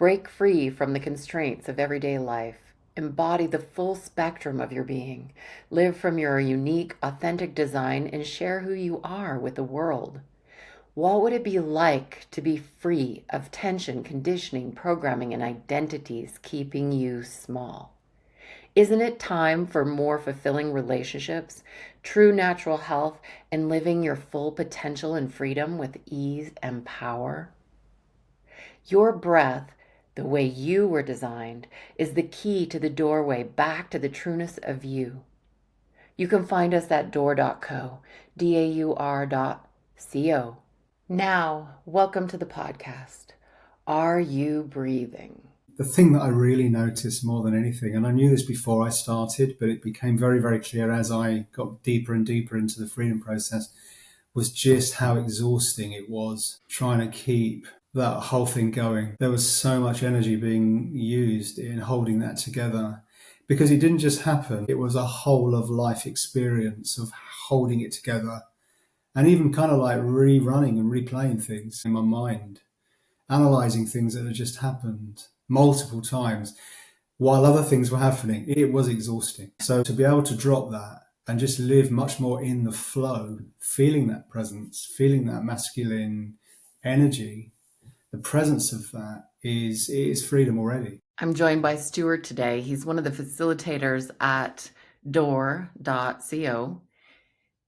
Break free from the constraints of everyday life. Embody the full spectrum of your being. Live from your unique, authentic design and share who you are with the world. What would it be like to be free of tension, conditioning, programming, and identities keeping you small? Isn't it time for more fulfilling relationships, true natural health, and living your full potential and freedom with ease and power? Your breath, the way you were designed, is the key to the doorway back to the trueness of you. You can find us at door.co, DAUR.co. Now, welcome to the podcast. Are you breathing? The thing that I really noticed more than anything, and I knew this before I started, but it became very, very clear as I got deeper and deeper into the freedom process, was just how exhausting it was trying to keep that whole thing going. There was so much energy being used in holding that together because it didn't just happen. It was a whole of life experience of holding it together and even kind of like rerunning and replaying things in my mind, analyzing things that had just happened multiple times while other things were happening. It was exhausting. So to be able to drop that and just live much more in the flow, feeling that presence, feeling that masculine energy, the presence of that is freedom already. I'm joined by Stuart today. He's one of the facilitators at door.co.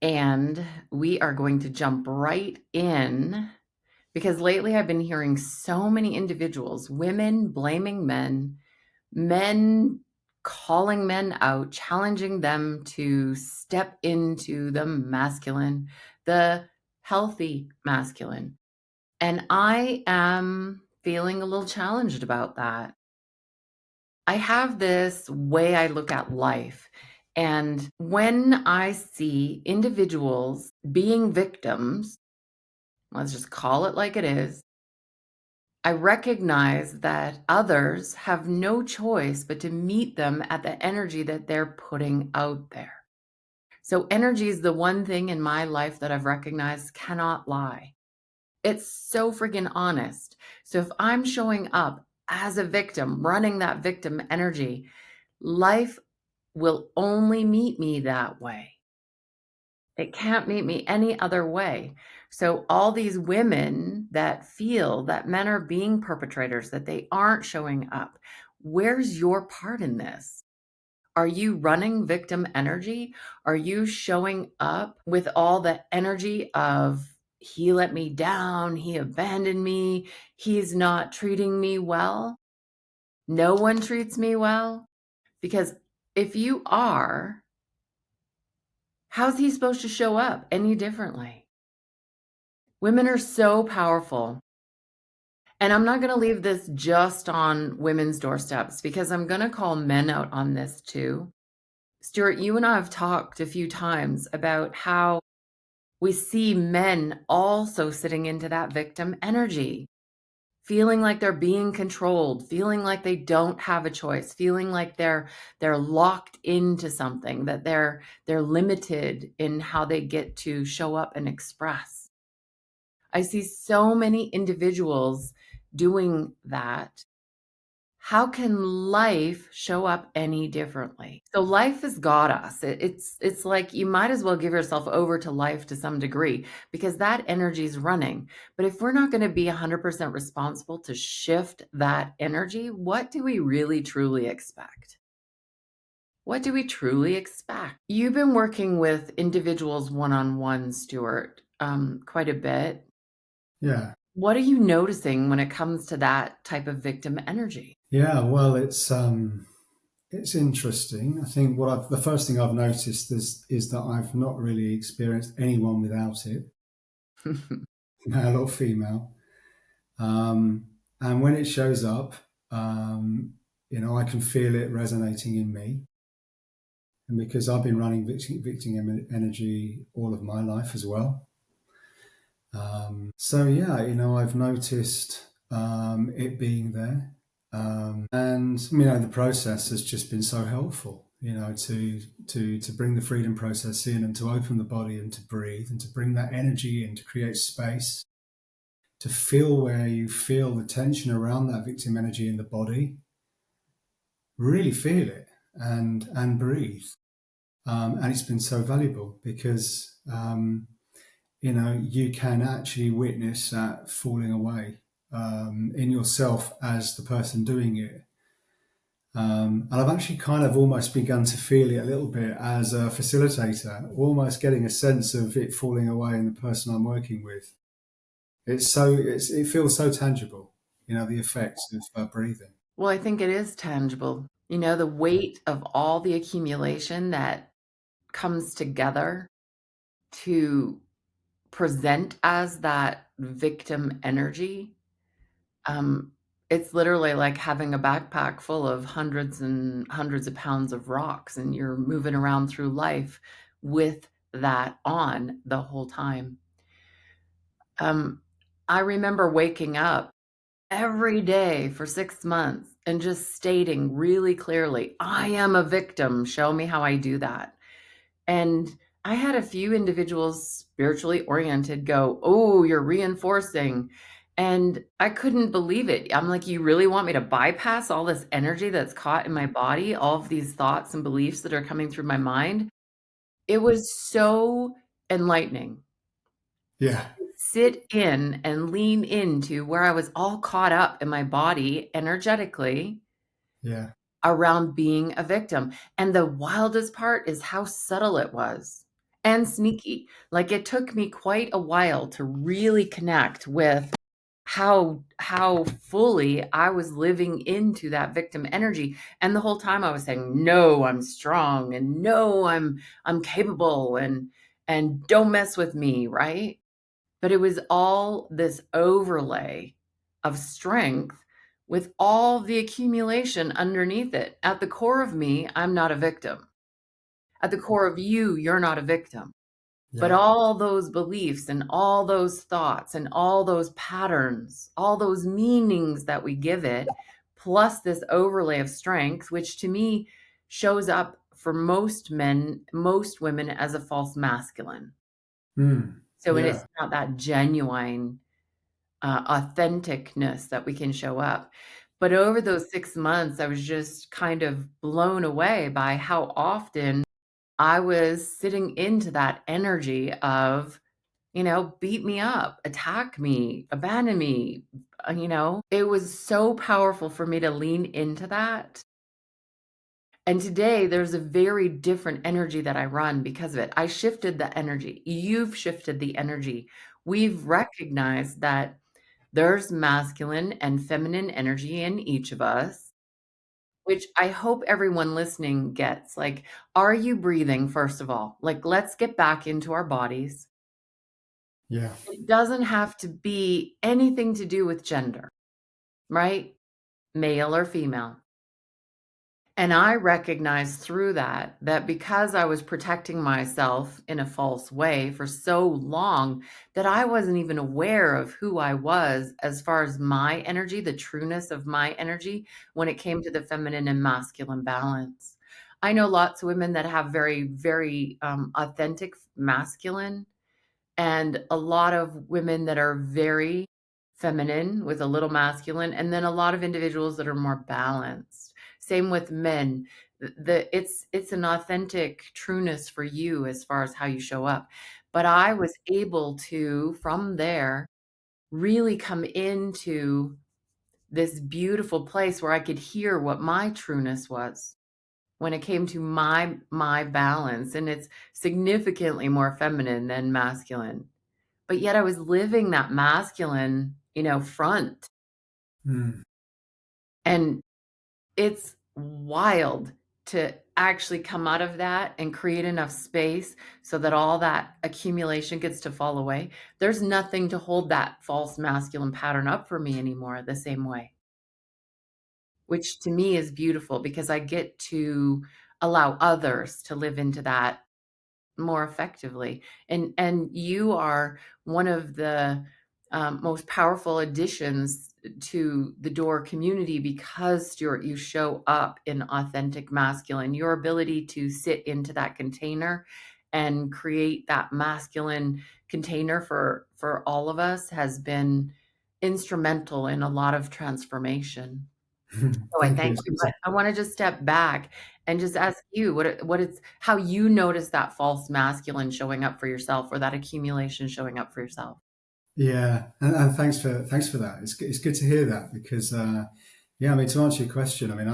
And we are going to jump right in because lately I've been hearing so many individuals, women blaming men, men calling men out, challenging them to step into the masculine, the healthy masculine. And I am feeling a little challenged about that. I have this way I look at life. And when I see individuals being victims, let's just call it like it is, I recognize that others have no choice but to meet them at the energy that they're putting out there. So energy is the one thing in my life that I've recognized cannot lie. It's so freaking honest. So if I'm showing up as a victim, running that victim energy, life will only meet me that way. It can't meet me any other way. So all these women that feel that men are being perpetrators, that they aren't showing up, where's your part in this? Are you running victim energy? Are you showing up with all the energy of he let me down, he abandoned me, he's not treating me well? No one treats me well? Because if you are, how's he supposed to show up any differently? Women are so powerful. And I'm not going to leave this just on women's doorsteps because I'm going to call men out on this too. Stuart, you and I have talked a few times about how we see men also sitting into that victim energy, feeling like they're being controlled, feeling like they don't have a choice, feeling like they're locked into something, that they're limited in how they get to show up and express. I see so many individuals doing that. How can life show up any differently? So life has got us. It's like you might as well give yourself over to life to some degree because that energy is running. But if we're not going to be 100% responsible to shift that energy, what do we really truly expect? What do we truly expect? You've been working with individuals one-on-one, Stuart, quite a bit. Yeah. What are you noticing when it comes to that type of victim energy? Yeah, well, it's interesting. I think the first thing I've noticed is that I've not really experienced anyone without it, male or female. And when it shows up, I can feel it resonating in me. And because I've been running victim energy all of my life as well. So yeah, I've noticed it being there. And the process has just been so helpful, to bring the freedom process in and to open the body and to breathe and to bring that energy in to create space to feel where you feel the tension around that victim energy in the body, really feel it and breathe. And it's been so valuable because you can actually witness that falling away in yourself as the person doing it. And I've actually kind of almost begun to feel it a little bit as a facilitator, almost getting a sense of it falling away in the person I'm working with. It feels so tangible, the effects of breathing. Well, I think it is tangible. The weight of all the accumulation that comes together to present as that victim energy. Um, it's literally like having a backpack full of hundreds and hundreds of pounds of rocks, and you're moving around through life with that on the whole time. Um, I remember waking up every day for 6 months and just stating really clearly, "I am a victim. Show me how I do that." And I had a few individuals spiritually oriented go, "Oh, you're reinforcing." And I couldn't believe it. I'm like, "You really want me to bypass all this energy that's caught in my body, all of these thoughts and beliefs that are coming through my mind?" It was so enlightening. Yeah, Sit in and lean into where I was all caught up in my body energetically yeah. around being a victim. And the wildest part is how subtle it was and sneaky. Like, it took me quite a while to really connect with how fully I was living into that victim energy. And the whole time I was saying, "No, I'm strong," and "No, I'm capable," and "Don't mess with me," right? But it was all this overlay of strength with all the accumulation underneath it. At the core of me, I'm not a victim. At the core of you, you're not a victim. But Yeah. all those beliefs and all those thoughts and all those patterns, all those meanings that we give it, plus this overlay of strength, which to me shows up for most men, most women as a false masculine. So when it's Yeah. not that genuine authenticness that we can show up. But over those 6 months, I was just kind of blown away by how often I was sitting into that energy of, beat me up, attack me, abandon me. It was so powerful for me to lean into that. And today there's a very different energy that I run because of it. I shifted the energy. You've shifted the energy. We've recognized that there's masculine and feminine energy in each of us, which I hope everyone listening gets. Like, are you breathing, first of all? Like, let's get back into our bodies. Yeah. It doesn't have to be anything to do with gender, right? Male or female. And I recognized through that because I was protecting myself in a false way for so long, that I wasn't even aware of who I was as far as my energy, the trueness of my energy when it came to the feminine and masculine balance. I know lots of women that have very, very authentic masculine, and a lot of women that are very feminine with a little masculine, and then a lot of individuals that are more balanced. Same with men. It's an authentic trueness for you as far as how you show up. But I was able to, from there, really come into this beautiful place where I could hear what my trueness was when it came to my balance, and it's significantly more feminine than masculine. But yet I was living that masculine, front. Mm. And it's wild to actually come out of that and create enough space so that all that accumulation gets to fall away. There's nothing to hold that false masculine pattern up for me anymore the same way, which to me is beautiful because I get to allow others to live into that more effectively. And you are one of the most powerful additions to the door community because Stuart, you show up in authentic masculine. Your ability to sit into that container and create that masculine container for all of us has been instrumental in a lot of transformation. So I Thank you. thank It's you, good to, but I wanna just step back and just ask you what it's how you notice that false masculine showing up for yourself or that accumulation showing up for yourself. yeah, and thanks for that. It's good to hear that because yeah, I mean, to answer your question, I mean,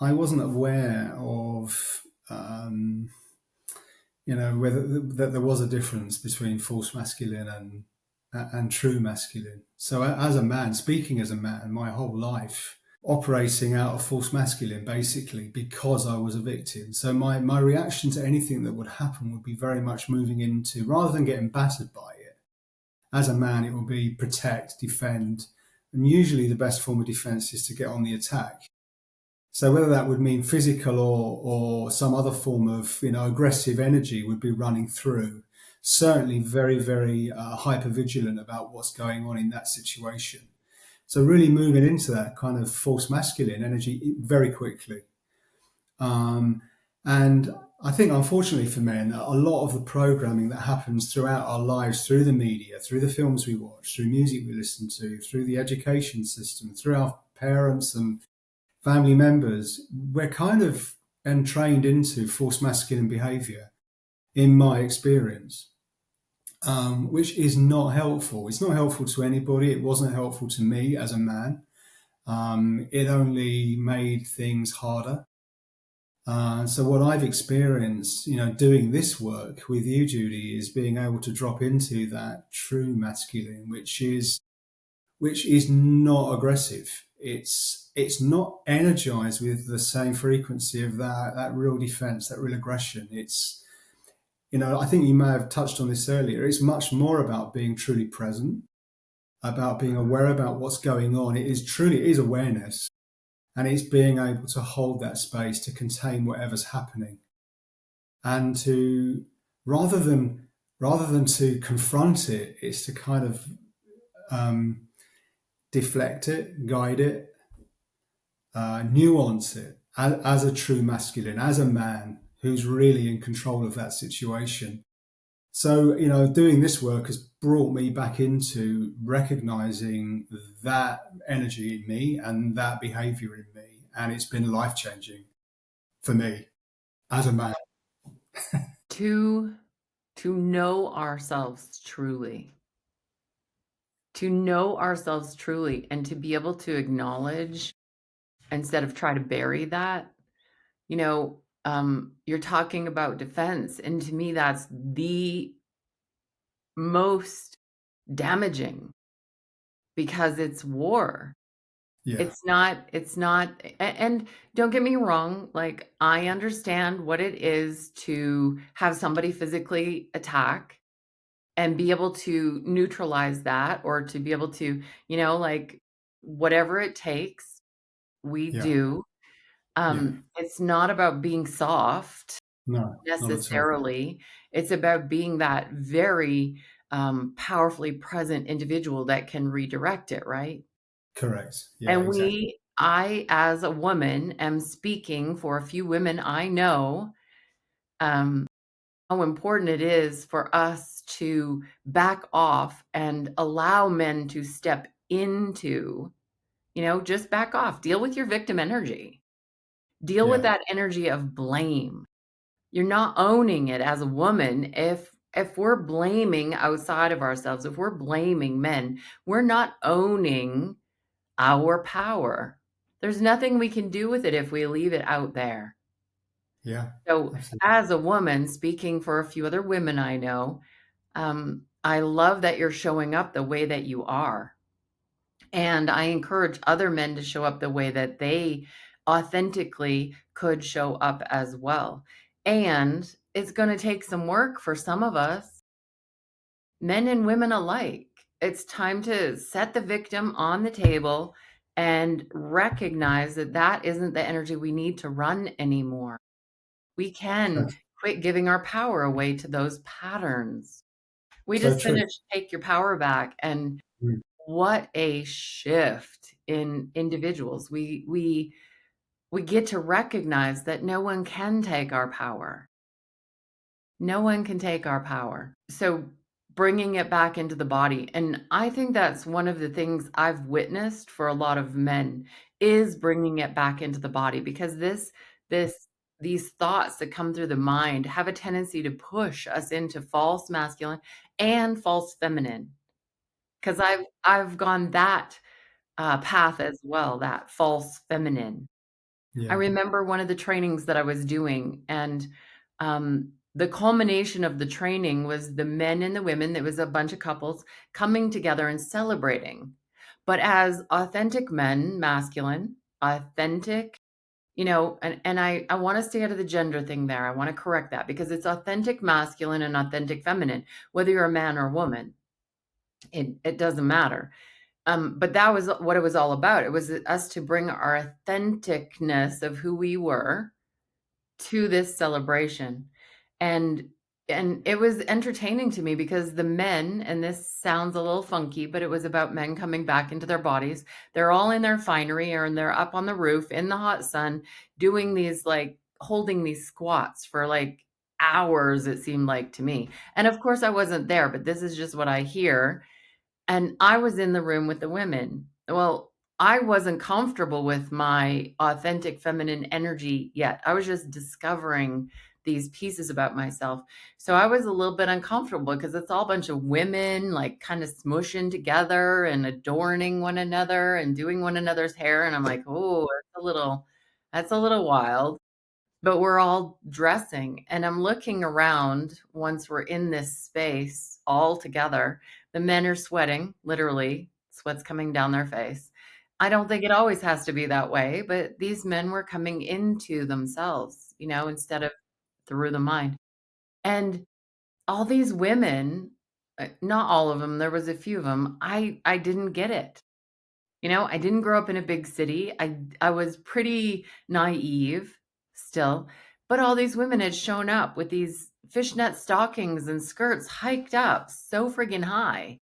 I wasn't aware of whether that there was a difference between false masculine and true masculine. So as a man, speaking as a man, my whole life operating out of false masculine basically because I was a victim. So my reaction to anything that would happen would be very much moving into, rather than getting battered by it, as a man it will be protect, defend, and usually the best form of defense is to get on the attack. So whether that would mean physical or some other form of aggressive energy would be running through. Certainly very very hyper vigilant about what's going on in that situation. So really moving into that kind of false masculine energy very quickly. Um, and I think unfortunately for men, a lot of the programming that happens throughout our lives, through the media, through the films we watch, through music we listen to, through the education system, through our parents and family members, we're kind of entrained into false masculine behavior, in my experience, which is not helpful. It's not helpful to anybody. It wasn't helpful to me as a man. It only made things harder. So what I've experienced, doing this work with you, Judy, is being able to drop into that true masculine, which is not aggressive. It's not energized with the same frequency of that real defense, that real aggression. I think you may have touched on this earlier. It's much more about being truly present, about being aware about what's going on. It is awareness, and it's being able to hold that space to contain whatever's happening, and to rather than to confront it, it's to kind of um, deflect it, guide it, nuance it as a true masculine, as a man who's really in control of that situation. So, doing this work has brought me back into recognizing that energy in me and that behavior in me. And it's been life changing for me as a man. To know ourselves truly. To know ourselves truly and to be able to acknowledge instead of try to bury that, you're talking about defense, and to me, that's the most damaging because it's war. Yeah, It's not and don't get me wrong, like, I understand what it is to have somebody physically attack and be able to neutralize that or to be able to, like, whatever it takes, we yeah, do. yeah. It's not about being soft No, not at all. necessarily. It's about being that very, powerfully present individual that can redirect it, right? Correct. Yeah, And exactly. I, as a woman, am speaking for a few women I know, um, how important it is for us to back off and allow men to step into, just back off. Deal with your victim energy. Deal with Yeah, that energy of blame. You're not owning it as a woman if we're blaming outside of ourselves, if we're blaming men, we're not owning our power. There's nothing we can do with it if we leave it out there. yeah, So, absolutely. as a woman, speaking for a few other women I know, I love that you're showing up the way that you are. And I encourage other men to show up the way that they authentically could show up as well. And it's going to take some work for some of us, men and women alike. It's time to set the victim on the table and recognize that that isn't the energy we need to run anymore. We can So, quit giving our power away to those patterns. We so just true. finished Take Your Power Back, and Mm. what a shift in individuals. We get to recognize that no one can take our power. No one can take our power. So bringing it back into the body, and I think that's one of the things I've witnessed for a lot of men is bringing it back into the body because this these thoughts that come through the mind have a tendency to push us into false masculine and false feminine. Because I 'cause I've gone that, path as well, that false feminine. I Yeah. remember one of the trainings that I was doing, and, the culmination of the training was the men and the women, there was a bunch of couples coming together and celebrating, but as authentic men, masculine, authentic, and I wanna stay out of the gender thing there, I wanna correct that because it's authentic masculine and authentic feminine, whether you're a man or a woman, it doesn't matter. But that was what it was all about. It was us to bring our authenticness of who we were to this celebration. And and it was entertaining to me because the men, and this sounds a little funky, but it was about men coming back into their bodies. They're all in their finery or and they're up on the roof in the hot sun doing these like holding these squats for like hours, it seemed like to me. And of course I wasn't there, but this is just what I hear and I was in the room with the women. Well, I wasn't comfortable with my authentic feminine energy yet. I was just discovering these pieces about myself. So I was a little bit uncomfortable because it's all a bunch of women like kind of smushing together and adorning one another and doing one another's hair. And I'm like, oh, that's a little wild. But we're all dressing, and I'm looking around once we're in this space all together. The men are sweating, literally, sweat's coming down their face. I don't think it always has to be that way, but these men were coming into themselves, instead of through the mind. And all these women, not all of them, there was a few of them, I didn't get it. I didn't grow up in a big city. I was pretty naive still, but all these women had shown up with these fishnet stockings and skirts hiked up so friggin' high,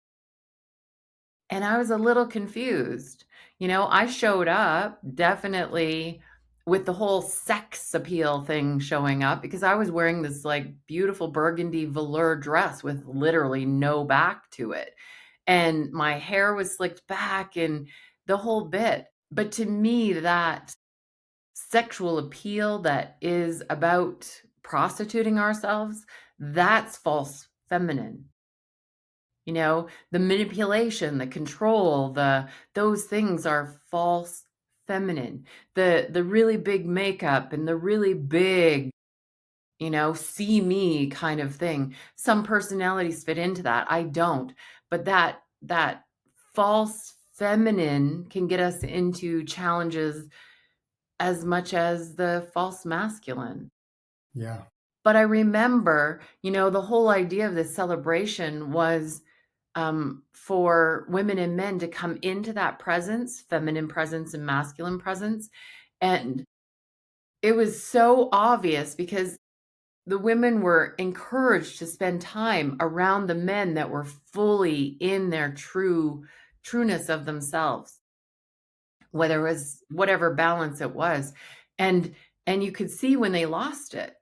and I was a little confused. I showed up definitely with the whole sex appeal thing showing up because I was wearing this, like, beautiful burgundy velour dress with literally no back to it, and my hair was slicked back and the whole bit. But to me, that sexual appeal that is about prostituting ourselves, that's false feminine. The manipulation, the control, those things are false feminine. The really big makeup and the really big, see me kind of thing. Some personalities fit into that. I don't. But that false feminine can get us into challenges as much as the false masculine. Yeah. But I remember, the whole idea of this celebration was for women and men to come into that presence, feminine presence and masculine presence. And it was so obvious because the women were encouraged to spend time around the men that were fully in their trueness of themselves, whether it was whatever balance it was. And and you could see when they lost it.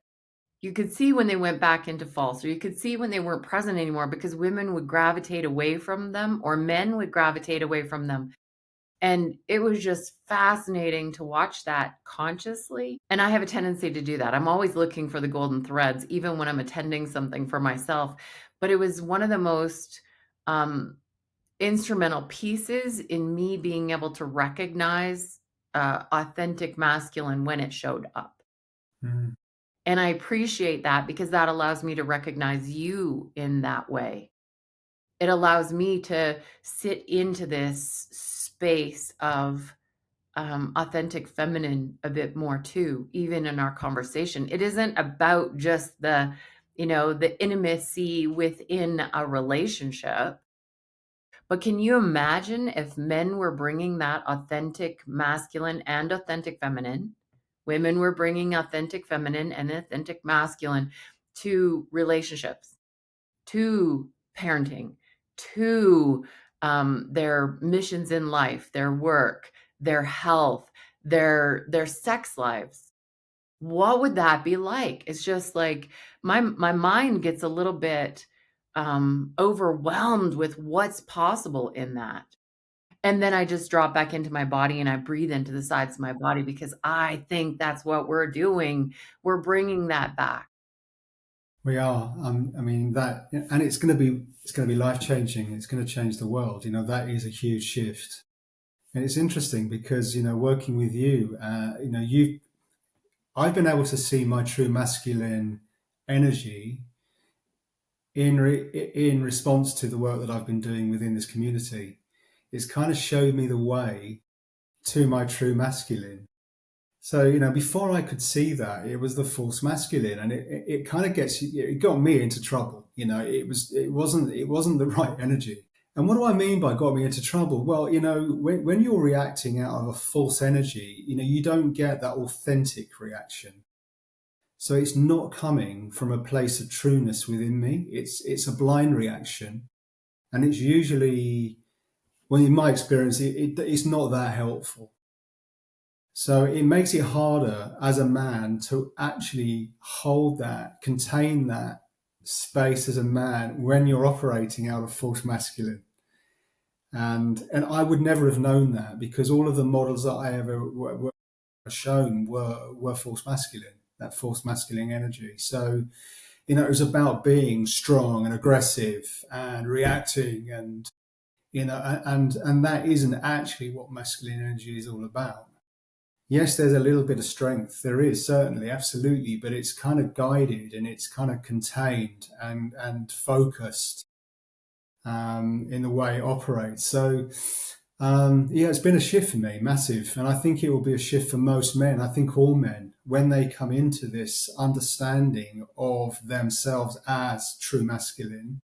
You could see when they went back into false, or you could see when they weren't present anymore because women would gravitate away from them or men would gravitate away from them. And it was just fascinating to watch that consciously, and I have a tendency to do that. I'm always looking for the golden threads, even when I'm attending something for myself, but it was one of the most, um, instrumental pieces in me being able to recognize, authentic masculine when it showed up, Mm. and I appreciate that because that allows me to recognize you in that way. It allows me to sit into this space of authentic feminine a bit more too, even in our conversation. It isn't about just the intimacy within a relationship, but can you imagine if men were bringing that authentic masculine and authentic feminine, women were bringing authentic feminine and authentic masculine to relationships, to parenting, to their missions in life, their work, their health, their sex lives. What would that be like? It's just like my mind gets a little bit overwhelmed with what's possible in that. And then I just drop back into my body and I breathe into the sides of my body because I think that's what we're doing. We're bringing that back. We are. I mean that, and it's going to be life changing. It's going to change the world. That is a huge shift, and it's interesting because working with you, I've been able to see my true masculine energy in response to the work that I've been doing within this community. It's kind of showed me the way to my true masculine. So, before I could see that, it was the false masculine, and it kind of it got me into trouble. It wasn't the right energy. And what do I mean by got me into trouble? Well, when you're reacting out of a false energy, you don't get that authentic reaction. So it's not coming from a place of trueness within me. It's a blind reaction, and it's usually, well, in my experience, it's not that helpful. So it makes it harder as a man to actually hold that, contain that space as a man when you're operating out of false masculine. And I would never have known that because all of the models that I ever were shown were false masculine, that false masculine energy. So it was about being strong and aggressive and reacting, and and that isn't actually what masculine energy is all about. Yes, there's a little bit of strength. There is certainly, absolutely, but it's kind of guided and it's kind of contained and focused in the way it operates. So, yeah, it's been a shift for me, massive, and I think it will be a shift for most men. I think all men, when they come into this understanding of themselves as true masculine,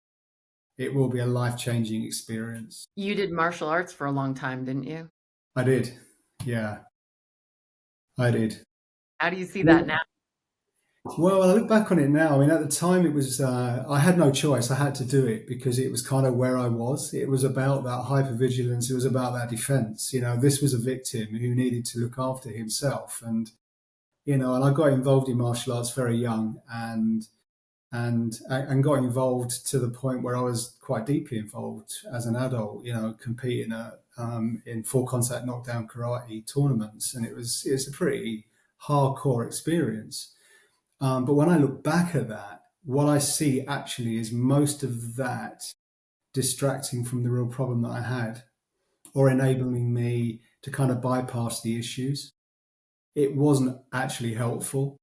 it will be a life-changing experience. You did martial arts for a long time, didn't you? I did, yeah, I did. How do you see that now? Well, I look back on it now. I mean, at the time, it was I had no choice. I had to do it because it was kind of where I was. It was about that hypervigilance. It was about that defense. This was a victim who needed to look after himself, and I got involved in martial arts very young, and got involved to the point where I was quite deeply involved as an adult. Competing in full contact knockdown karate tournaments, and it's a pretty hardcore experience. But when I look back at that, what I see actually is most of that distracting from the real problem that I had, or enabling me to kind of bypass the issues. It wasn't actually helpful.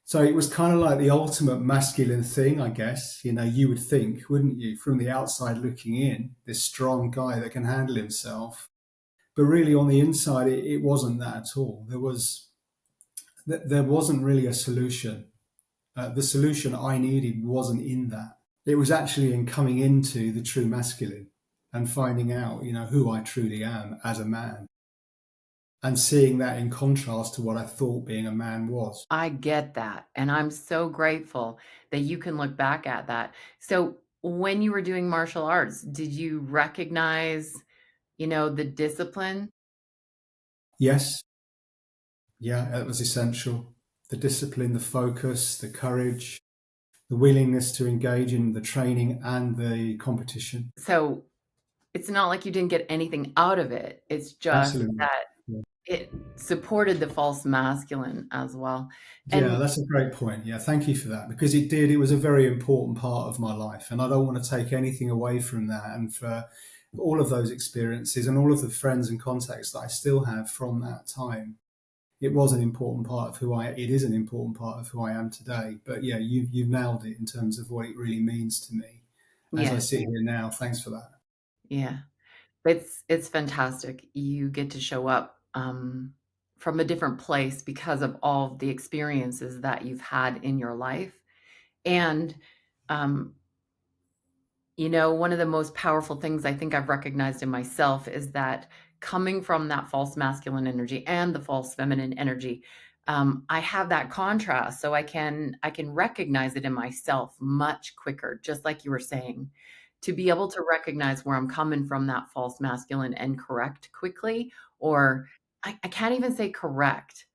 So it was kind of like the ultimate masculine thing, I guess. You would think, wouldn't you, from the outside looking in, this strong guy that can handle himself. But really, on the inside, it wasn't that at all. There wasn't really a solution. The solution I needed wasn't in that. It was actually in coming into the true masculine and finding out, who I truly am as a man, and seeing that in contrast to what I thought being a man was. I get that, and I'm so grateful that you can look back at that. So, when you were doing martial arts, did you recognize, the discipline? Yes, yeah, that was essential. The discipline, the focus, the courage, the willingness to engage in the training and the competition. So, it's not like you didn't get anything out of it. It's just Absolutely. that Yeah. it supported the false masculine as well. Yeah, And that's a great point. Yeah, thank you for that because it did. It was a very important part of my life, and I don't want to take anything away from that. And for all of those experiences and all of the friends and contacts that I still have from that time, it was an important part of who I. It is an important part of who I am today. But yeah, you've nailed it in terms of what it really means to me as I yeah, sit here now. Thanks for that. yeah. It's fantastic. You get to show up, from a different place because of all the experiences that you've had in your life, and, um, one of the most powerful things I think I've recognized in myself is that coming from that false masculine energy and the false feminine energy, I have that contrast, so I can recognize it in myself much quicker, just like you were saying. To be able to recognize where I'm coming from that false masculine and correct quickly, or I can't even say correct.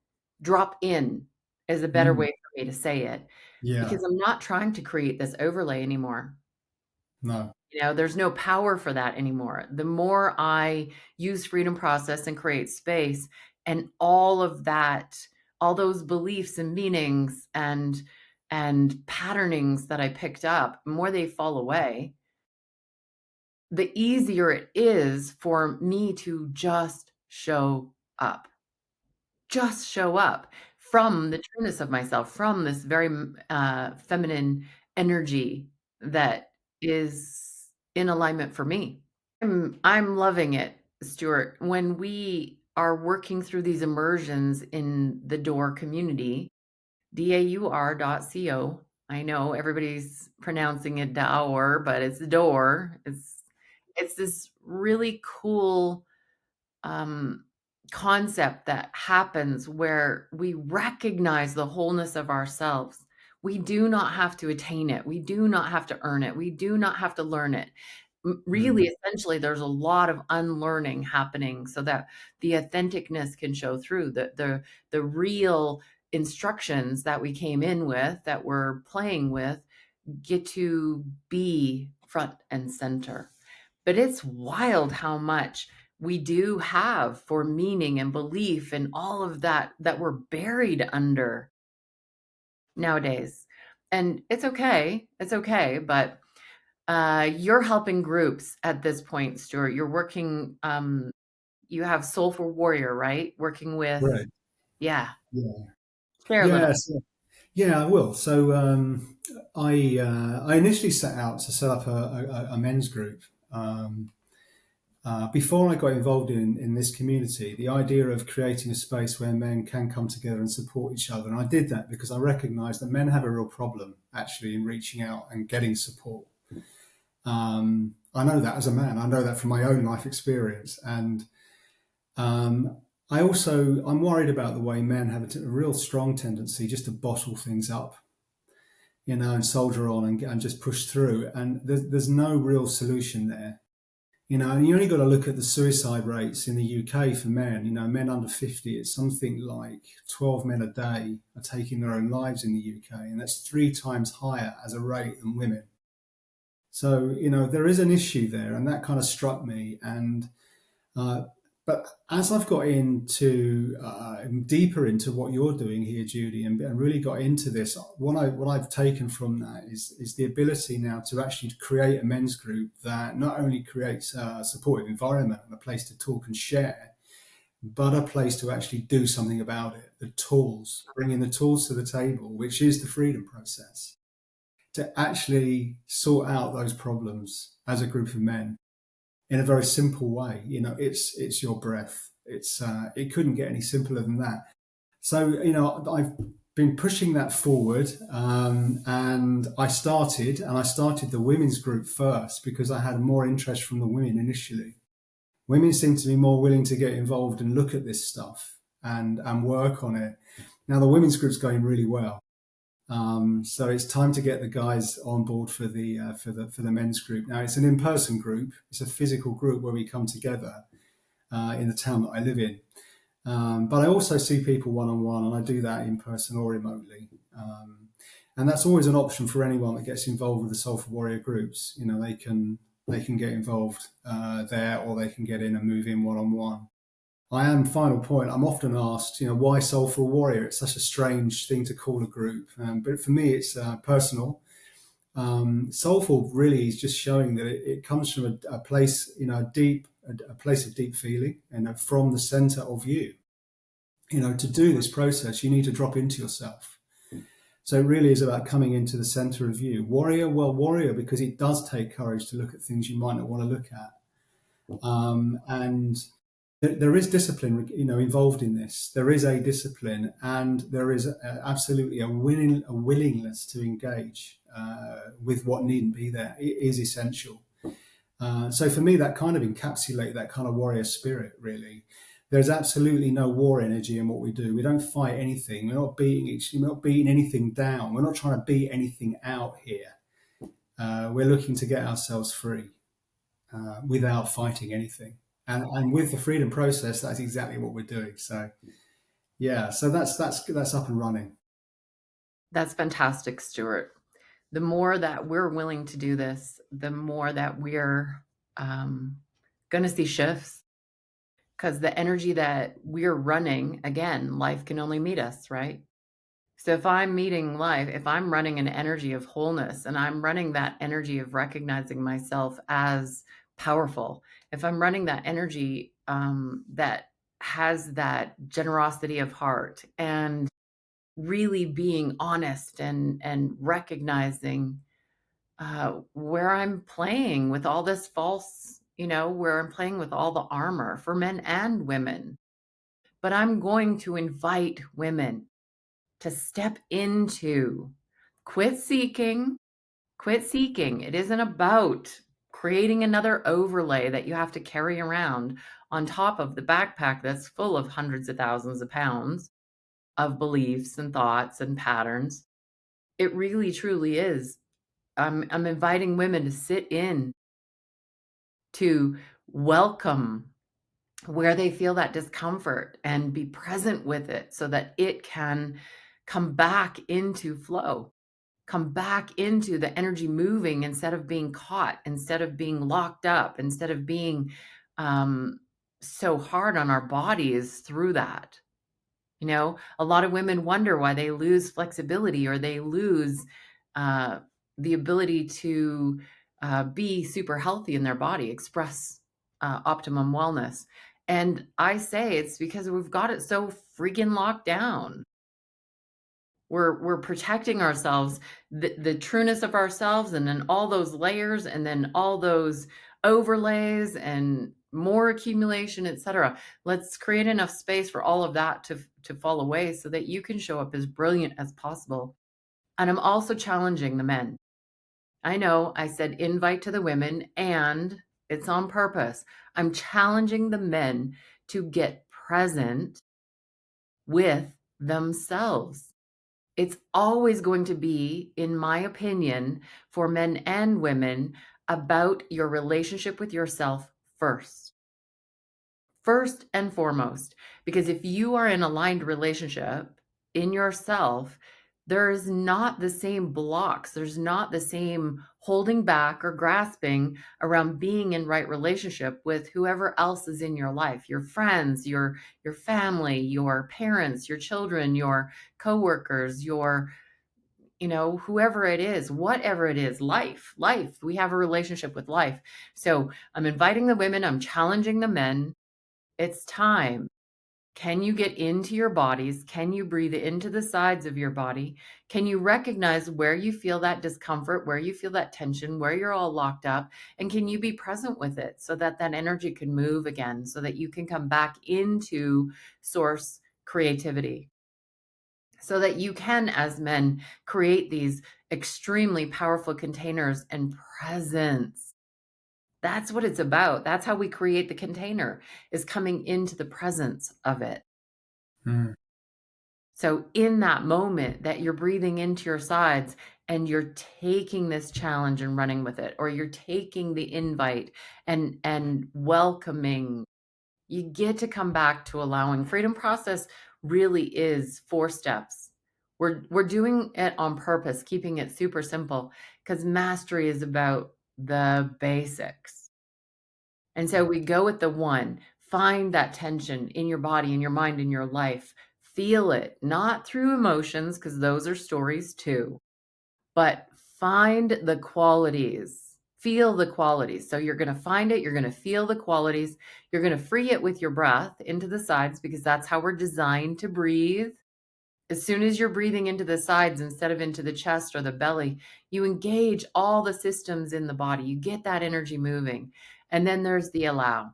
Drop in is a better Mm, way for me to say it, yeah. because I'm not trying to create this overlay anymore. No. There's no power for that anymore. The more I use freedom process and create space, and all of that, all those beliefs and meanings and patternings that I picked up, the more they fall away, the easier it is for me to just show up. Just show up from the trueness of myself, from this very, feminine energy that is in alignment for me. I'm loving it, Stuart. When we are working through these immersions in the DOOR community, DAUR.co. I know everybody's pronouncing it Daur, but it's DOOR. It's this really cool um, concept that happens where we recognize the wholeness of ourselves. We do not have to attain it. We do not have to earn it. We do not have to learn it. Really, Mm. essentially, there's a lot of unlearning happening so that the authenticness can show through. The real instructions that we came in with, that we're playing with, get to be front and center. But it's wild how much we do have for meaning and belief and all of that that we're buried under nowadays. And it's okay. It's okay. But you're helping groups at this point, Stuart. You're working, you have Soulful Warrior, right? Working with, Right. yeah, Yeah. share a little. Yes. Yeah, I will. So I initially set out to set up a men's group. Before I got involved in this community, the idea of creating a space where men can come together and support each other, and I did that because I recognised that men have a real problem actually in reaching out and getting support. I know that as a man. I know that from my own life experience, and um, I'm worried about the way men have a real strong tendency just to bottle things up, and soldier on and just push through. And there's no real solution there. And you only got to look at the suicide rates in the UK for men. Men under 50, it's something like 12 men a day are taking their own lives in the UK, and that's 3 times higher as a rate than women. So, there is an issue there, and that kind of struck me. And uh, but as I've got into deeper into what you're doing here, Judy, and really got into this, what I've taken from that is the ability now to actually create a men's group that not only creates a supportive environment and a place to talk and share, but a place to actually do something about it. The tools, bringing the tools to the table, which is the freedom process, to actually sort out those problems as a group of men in a very simple way. It's your breath. It couldn't get any simpler than that. So I've been pushing that forward, and I started the women's group first because I had more interest from the women initially. Women seem to be more willing to get involved and look at this stuff and work on it. Now the women's group's going really well. So it's time to get the guys on board for the men's group. Now it's an in-person group. It's a physical group where we come together in the town that I live in. But I also see people one-on-one, and I do that in person or remotely. And that's always an option for anyone that gets involved with the Soulful Warrior groups. They can get involved there, or they can get in and move in one-on-one. Final point, I'm often asked, why Soulful Warrior? It's such a strange thing to call a group. But for me, it's personal. Soulful really is just showing that it comes from a place, a place of deep feeling, and from the center of you. To do this process, you need to drop into yourself. So it really is about coming into the center of you. Warrior, because it does take courage to look at things you might not want to look at. And there is discipline, involved in this. There is a discipline, and there is absolutely a willingness to engage with what needn't be there. It is essential. So for me, that kind of encapsulates that kind of warrior spirit, really. There's absolutely no war energy in what we do. We don't fight anything. We're not beating anything down. We're not trying to beat anything out here. We're looking to get ourselves free without fighting anything. And with the freedom process, that's exactly what we're doing. So yeah, so that's up and running. That's fantastic, Stuart. the more that we're willing to do this, the more that we're going to see shifts, because the energy that we're running, again, life can only meet us, right? So if I'm meeting life, if I'm running an energy of wholeness and I'm running that energy of recognizing myself as powerful, if I'm running that energy that has that generosity of heart and really being honest and recognizing where I'm playing with all this false, where I'm playing with all the armor for men and women. But I'm going to invite women to step into quit seeking, quit seeking. It isn't about creating another overlay that you have to carry around on top of the backpack that's full of hundreds of thousands of pounds of beliefs and thoughts and patterns. It really truly is. I'm inviting women to sit in, to welcome where they feel that discomfort and be present with it so that it can come back into flow, come back into the energy moving instead of being caught, instead of being locked up, instead of being um, so hard on our bodies through that. A lot of women wonder why they lose flexibility or they lose uh, the ability to be super healthy in their body, express optimum wellness. And I say it's because we've got it so freaking locked down. We're protecting ourselves, the trueness of ourselves, and then all those layers, and then all those overlays, and more accumulation, etc. Let's create enough space for all of that to fall away so that you can show up as brilliant as possible. And I'm also challenging the men. I know I said invite to the women, and it's on purpose. I'm challenging the men to get present with themselves. It's always going to be, in my opinion, for men and women, about your relationship with yourself first. First and foremost, because if you are in aligned relationship in yourself, there's not the same blocks. There's not the same holding back or grasping around being in right relationship with whoever else is in your life, your friends, your family, your parents, your children, your coworkers, your whoever it is, whatever it is, life. We have a relationship with life. So I'm inviting the women, I'm challenging the men. It's time. Can you get into your bodies? Can you breathe into the sides of your body? Can you recognize where you feel that discomfort, where you feel that tension, where you're all locked up? And can you be present with it so that that energy can move again, so that you can come back into source creativity? So that you can, as men, create these extremely powerful containers and presence. That's what it's about. That's how we create the container, is coming into the presence of it. Mm. So in that moment that you're breathing into your sides and you're taking this challenge and running with it, or you're taking the invite and welcoming, you get to come back to allowing. Freedom process really is 4 steps. We're doing it on purpose, keeping it super simple, because mastery is about the basics. And so we go with the 1, find that tension in your body, in your mind, in your life. Feel it, not through emotions, because those are stories too, but find the qualities. Feel the qualities. So you're going to find it, you're going to feel the qualities, you're going to free it with your breath into the sides, because that's how we're designed to breathe. As soon as you're breathing into the sides instead of into the chest or the belly, you engage all the systems in the body. You get that energy moving. And then there's the allow.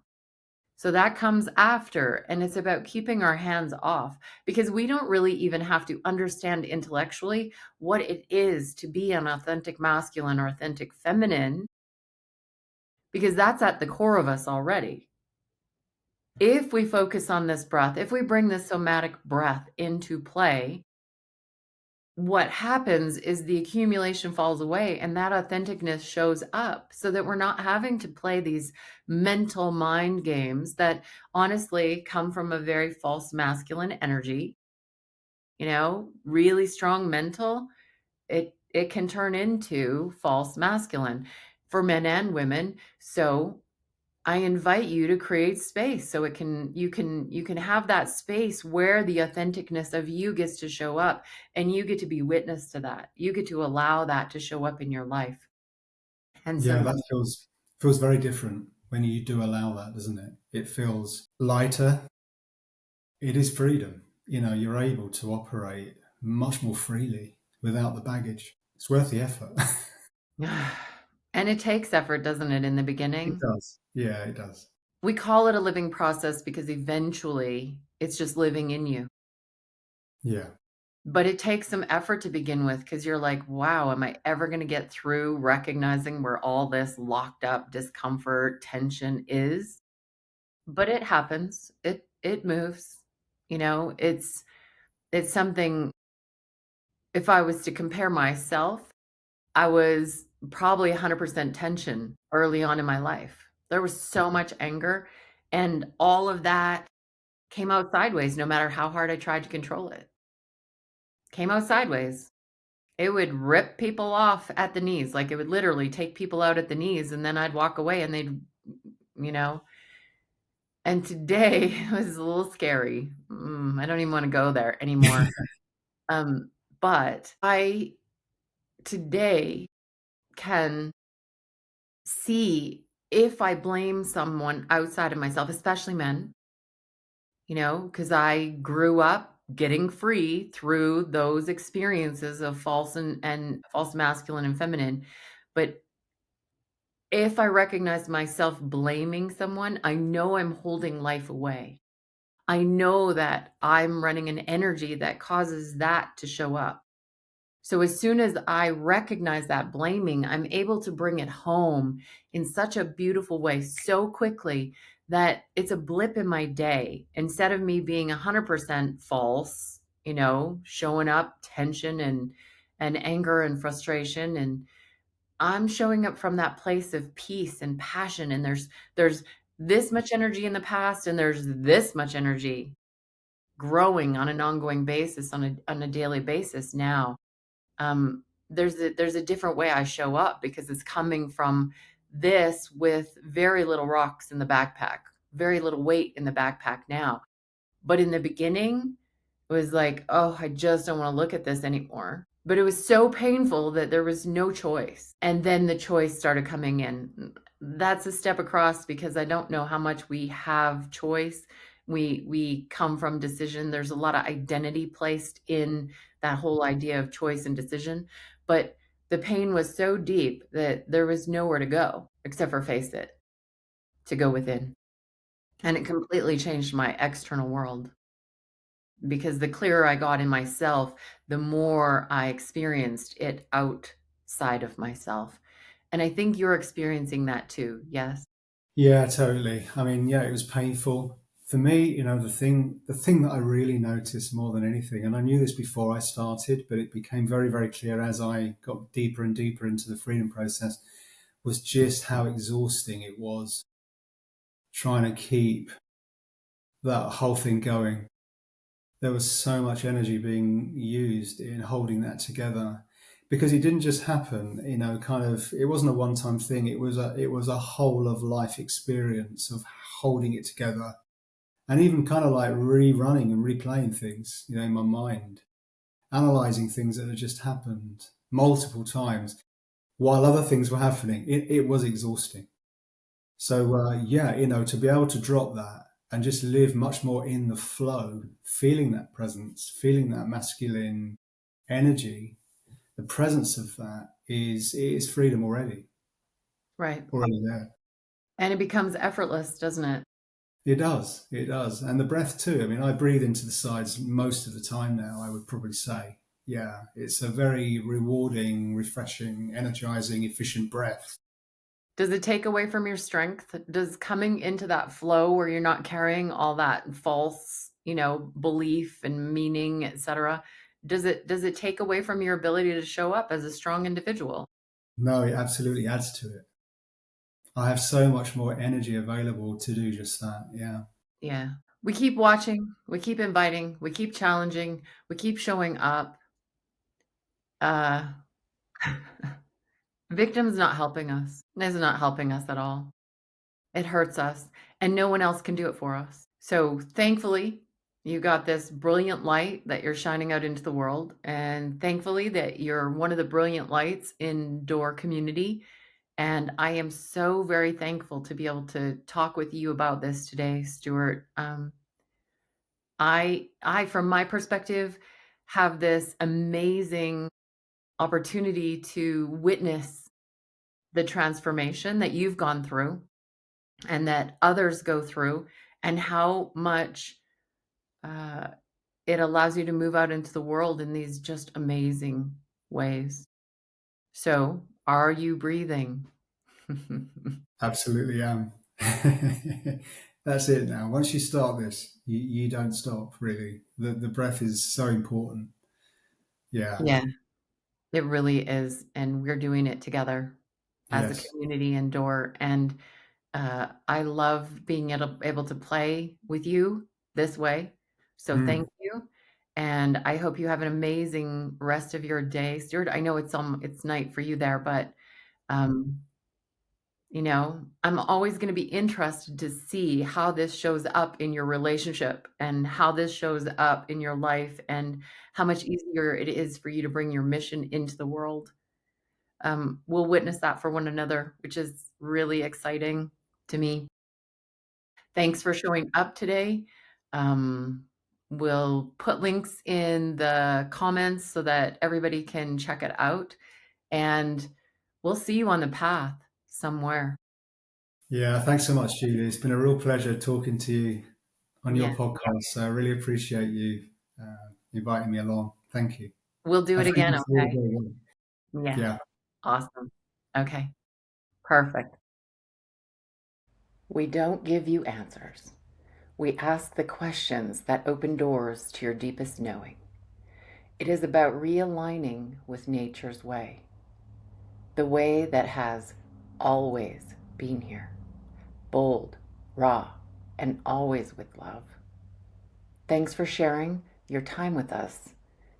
So that comes after, and it's about keeping our hands off, because we don't really even have to understand intellectually what it is to be an authentic masculine or authentic feminine, because that's at the core of us already. If we focus on this breath, if we bring this somatic breath into play, what happens is the accumulation falls away and that authenticness shows up, so that we're not having to play these mental mind games that honestly come from a very false masculine energy, really strong mental. It it can turn into false masculine for men and women. So I invite you to create space so it can you can have that space where the authenticness of you gets to show up, and you get to be witness to that. You get to allow that to show up in your life. And Yeah, so that feels very different when you do allow that, doesn't it? It feels lighter. It is freedom. You know, you're able to operate much more freely without the baggage. It's worth the effort. and it takes effort, doesn't it, in the It beginning? does. Yeah, it does. We call it a living process because eventually it's just living in you. Yeah. But it takes some effort to begin with because you're like, wow, am I ever going to get through recognizing where all this locked up discomfort, tension is? But it happens. It moves. It's something. If I was to compare myself, I was probably 100% tension early on in my life. There was so much anger, and all of that came out sideways no matter how hard I tried to control it. Came out sideways. It would rip people off at the knees, like, it would literally take people out at the knees, and then I'd walk away, and they'd you know? And today it was a little scary. I don't even wanna go there anymore. But I today can see if I blame someone outside of myself, especially men, because I grew up getting free through those experiences of and false masculine and feminine. But if I recognize myself blaming someone, I know I'm holding life away. I know that I'm running an energy that causes that to show up. So as soon as I recognize that blaming, I'm able to bring it home in such a beautiful way so quickly that it's a blip in my day. Instead of me being 100% false, showing up tension and anger and frustration, and I'm showing up from that place of peace and passion, and there's this much energy in the past, and there's this much energy growing on an ongoing basis, on a daily basis now. There's a different way I show up because it's coming from this with very little rocks in the backpack, very little weight in the backpack now. But in the beginning, it was like, "Oh, I just don't wanna look at this anymore." But it was so painful that there was no choice, and then the choice started coming in. That's a step across because I don't know how much we have choice. We come from decision. There's a lot of identity placed in that whole idea of choice and decision, but the pain was so deep that there was nowhere to go except for face it, to go within, and it completely changed my external world. Because the clearer I got in myself, the more I experienced it outside of myself. And I think you're experiencing that too. Yes. Yeah, totally. I mean, yeah, it was painful. For me, the thing that I really noticed more than anything, and I knew this before I started, but it became very, very clear as I got deeper and deeper into the freedom process, was just how exhausting it was trying to keep that whole thing going. There was so much energy being used in holding that together because it didn't just happen, kind of, it wasn't a one-time thing. It was a whole of life experience of holding it together and even kind of like rerunning and replaying things, in my mind, analyzing things that had just happened multiple times while other things were happening. It was exhausting. So yeah, to be able to drop that and just live much more in the flow, feeling that presence, feeling that masculine energy, the presence of that is freedom Right. already there. And it becomes effortless, doesn't it? It does, and the breath too. I mean, I breathe into the sides most of the time now. I would probably say, yeah, it's a very rewarding, refreshing, energizing, efficient breath. Does it take away from your strength? Does coming into that flow where you're not carrying all that false, belief and meaning, etc., does it take away from your ability to show up as a strong individual? No, it absolutely adds to it. I have so much more energy available to do just that. Yeah. Yeah. We keep watching, we keep inviting, we keep challenging, we keep showing up. Uh Victim's not helping us. It's not helping us at all. It hurts us, and no one else can do it for us. So thankfully, you got this brilliant light that you're shining out into the world, and thankfully that you're one of the brilliant lights in Door community. And I am so very thankful to be able to talk with you about this today, Stuart. I, from my perspective, have this amazing opportunity to witness the transformation that you've gone through and that others go through, and how much uh, it allows you to move out into the world in these just amazing ways. So, are you breathing? Absolutely am. That's it now. Once you start this, you don't stop, really. The breath is so important. Yeah. Yeah, it really is. And we're doing it together as a Yes. community indoor. And I love being able to play with you this way. So thank Mm. you. And I hope you have an amazing rest of your day, Stuart. I know it's night for you there, but um, I'm always going to be interested to see how this shows up in your relationship and how this shows up in your life and how much easier it is for you to bring your mission into the world. We'll witness that for one another, which is really exciting to me. Thanks for showing up today. Um, we'll put links in the comments so that everybody can check it out. And we'll see you on the path somewhere. Yeah. Thanks so much, Julie. It's been a real pleasure talking to you on your Yeah. podcast. So I really appreciate you inviting me along. Thank you. We'll do And it thank again, you for all okay? the work. Yeah. Yeah. Awesome. Okay. Perfect. We don't give you answers. We ask the questions that open doors to your deepest knowing. It is about realigning with nature's way, the way that has always been here, bold, raw, and always with love. Thanks for sharing your time with us.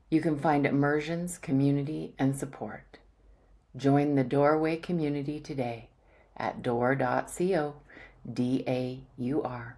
You can find immersions, community, and support. Join the Doorway community today at door.co, DAUR.co.